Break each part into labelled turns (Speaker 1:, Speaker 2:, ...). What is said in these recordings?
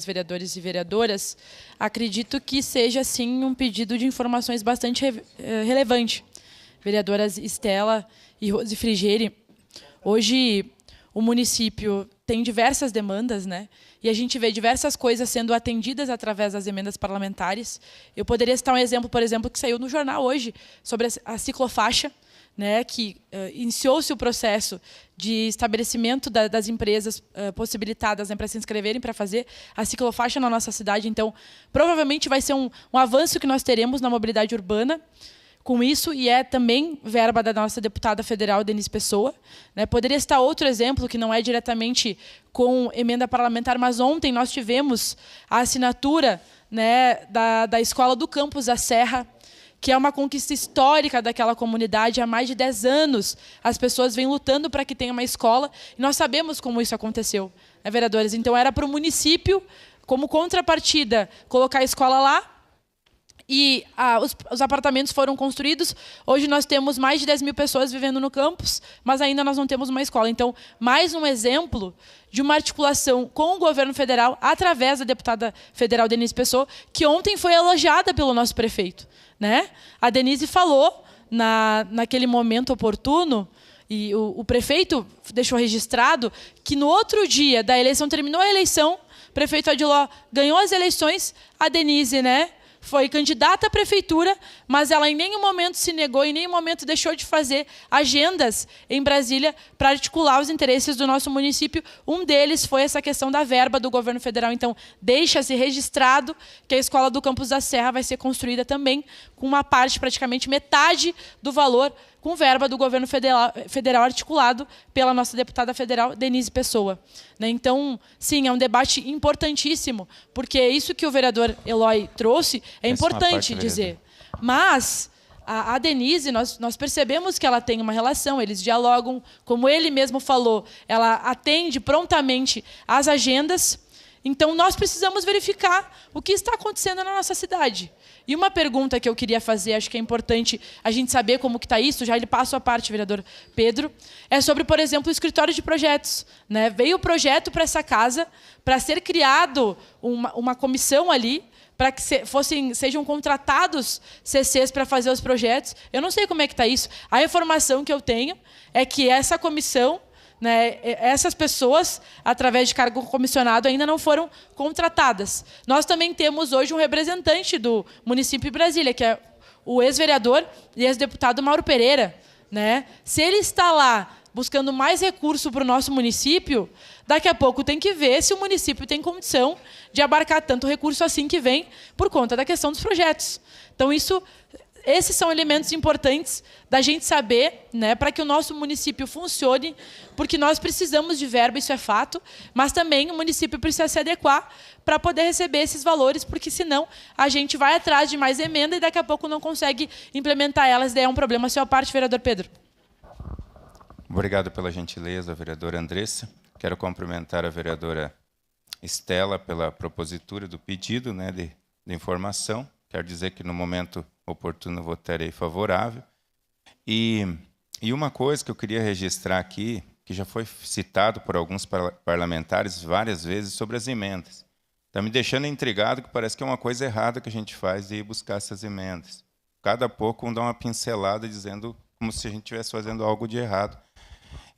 Speaker 1: vereadores e vereadoras, acredito que seja, sim, um pedido de informações bastante relevante. Vereadoras Estela e Rose Frigeri, hoje o município tem diversas demandas, né? E a gente vê diversas coisas sendo atendidas através das emendas parlamentares. Eu poderia citar um exemplo, por exemplo, que saiu no jornal hoje, sobre a ciclofaixa, né, que iniciou-se o processo de estabelecimento das empresas possibilitadas, né, para se inscreverem para fazer a ciclofaixa na nossa cidade. Então, provavelmente vai ser um avanço que nós teremos na mobilidade urbana com isso, e é também verba da nossa deputada federal, Denise Pessoa, né. Poderia citar outro exemplo, que não é diretamente com emenda parlamentar, mas ontem nós tivemos a assinatura, né, da Escola do Campus da Serra, que é uma conquista histórica daquela comunidade. Há mais de 10 anos, as pessoas vêm lutando para que tenha uma escola, e nós sabemos como isso aconteceu, né, vereadores? Então, era para o município, como contrapartida, colocar a escola lá, e os apartamentos foram construídos. Hoje nós temos mais de 10 mil pessoas vivendo no campus, mas ainda nós não temos uma escola. Então, mais um exemplo de uma articulação com o governo federal, através da deputada federal Denise Pessoa, que ontem foi elogiada pelo nosso prefeito, né? A Denise falou, naquele momento oportuno, e o prefeito deixou registrado, que no outro dia da eleição, terminou a eleição, o prefeito Adiló ganhou as eleições, a Denise, né, foi candidata à prefeitura, mas ela em nenhum momento se negou, em nenhum momento deixou de fazer agendas em Brasília para articular os interesses do nosso município. Um deles foi essa questão da verba do governo federal. Então, deixa-se registrado que a Escola do Campus da Serra vai ser construída também com uma parte, praticamente metade do valor, com verba do governo federal articulado pela nossa deputada federal, Denise Pessoa. Então, sim, é um debate importantíssimo, porque é isso que o vereador Eloy trouxe, é importante dizer. Mas a Denise, nós percebemos que ela tem uma relação, eles dialogam, como ele mesmo falou, ela atende prontamente às agendas. Então, nós precisamos verificar o que está acontecendo na nossa cidade. E uma pergunta que eu queria fazer, acho que é importante a gente saber como que está isso, já lhe passo a parte, vereador Pedro, é sobre, por exemplo, o escritório de projetos, né? Veio o projeto para essa casa, para ser criado uma comissão ali, para que sejam contratados CCs para fazer os projetos. Eu não sei como é que está isso. A informação que eu tenho é que essa comissão, né, essas pessoas, através de cargo comissionado, ainda não foram contratadas. Nós também temos hoje um representante do município de Brasília, que é o ex-vereador e ex-deputado Mauro Pereira, né? Se ele está lá buscando mais recurso para o nosso município, daqui a pouco tem que ver se o município tem condição de abarcar tanto recurso assim que vem por conta da questão dos projetos. Então, esses são elementos importantes da gente saber, né, para que o nosso município funcione, porque nós precisamos de verba, isso é fato, mas também o município precisa se adequar para poder receber esses valores, porque senão a gente vai atrás de mais emenda e daqui a pouco não consegue implementar elas, daí é um problema. A sua parte, vereador Pedro.
Speaker 2: Obrigado pela gentileza, vereadora Andressa. Quero cumprimentar a vereadora Estela pela propositura do pedido, né, de informação. Quero dizer que, no momento oportuno, votarei favorável. E uma coisa que eu queria registrar aqui, que já foi citado por alguns parlamentares várias vezes, sobre as emendas. Está me deixando intrigado, que parece que é uma coisa errada que a gente faz de ir buscar essas emendas. Cada pouco dá uma pincelada dizendo como se a gente estivesse fazendo algo de errado.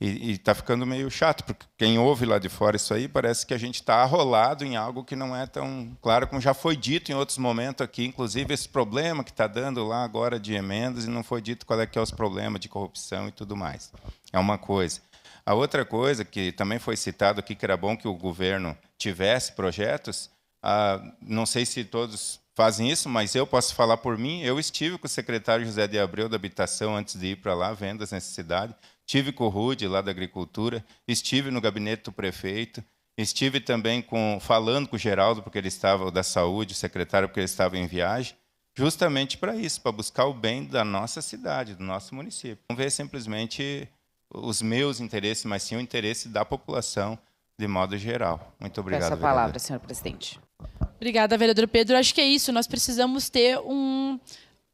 Speaker 2: E está ficando meio chato, porque quem ouve lá de fora isso aí, parece que a gente está arrolado em algo que não é tão claro, como já foi dito em outros momentos aqui, inclusive esse problema que está dando lá agora de emendas, e não foi dito qual é que é os problemas de corrupção e tudo mais. É uma coisa. A outra coisa, que também foi citado aqui, que era bom que o governo tivesse projetos, não sei se todos fazem isso, mas eu posso falar por mim. Eu estive com o secretário José de Abreu da Habitação antes de ir para lá, vendo as necessidades. Estive com o Rude, lá da Agricultura, estive no gabinete do prefeito, estive também falando com o Geraldo, porque ele estava, da Saúde, o secretário, porque ele estava em viagem, justamente para isso, para buscar o bem da nossa cidade, do nosso município. Não ver simplesmente os meus interesses, mas sim o interesse da população, de modo geral. Muito obrigado,
Speaker 3: peço a palavra, senhor presidente.
Speaker 1: Obrigada, vereador Pedro. Acho que é isso. Nós precisamos ter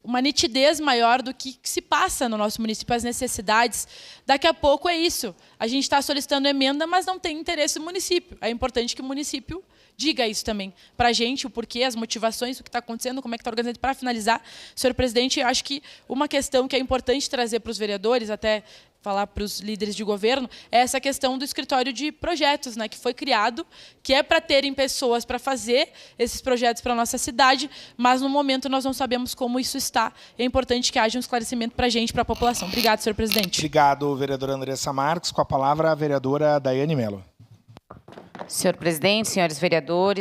Speaker 1: uma nitidez maior do que se passa no nosso município, as necessidades. Daqui a pouco é isso. A gente está solicitando emenda, mas não tem interesse no município. É importante que o município diga isso também para a gente, o porquê, as motivações, o que está acontecendo, como é que está organizado. Para finalizar, senhor presidente, acho que uma questão que é importante trazer para os vereadores, até falar para os líderes de governo, é essa questão do escritório de projetos, né, que foi criado, que é para terem pessoas para fazer esses projetos para a nossa cidade, mas no momento nós não sabemos como isso está. É importante que haja um esclarecimento para a gente, para a população. Obrigado, senhor presidente.
Speaker 3: Obrigado, vereadora Andressa Marques. Com a palavra, a vereadora Daiane Mello.
Speaker 4: Senhor presidente, senhores vereadores,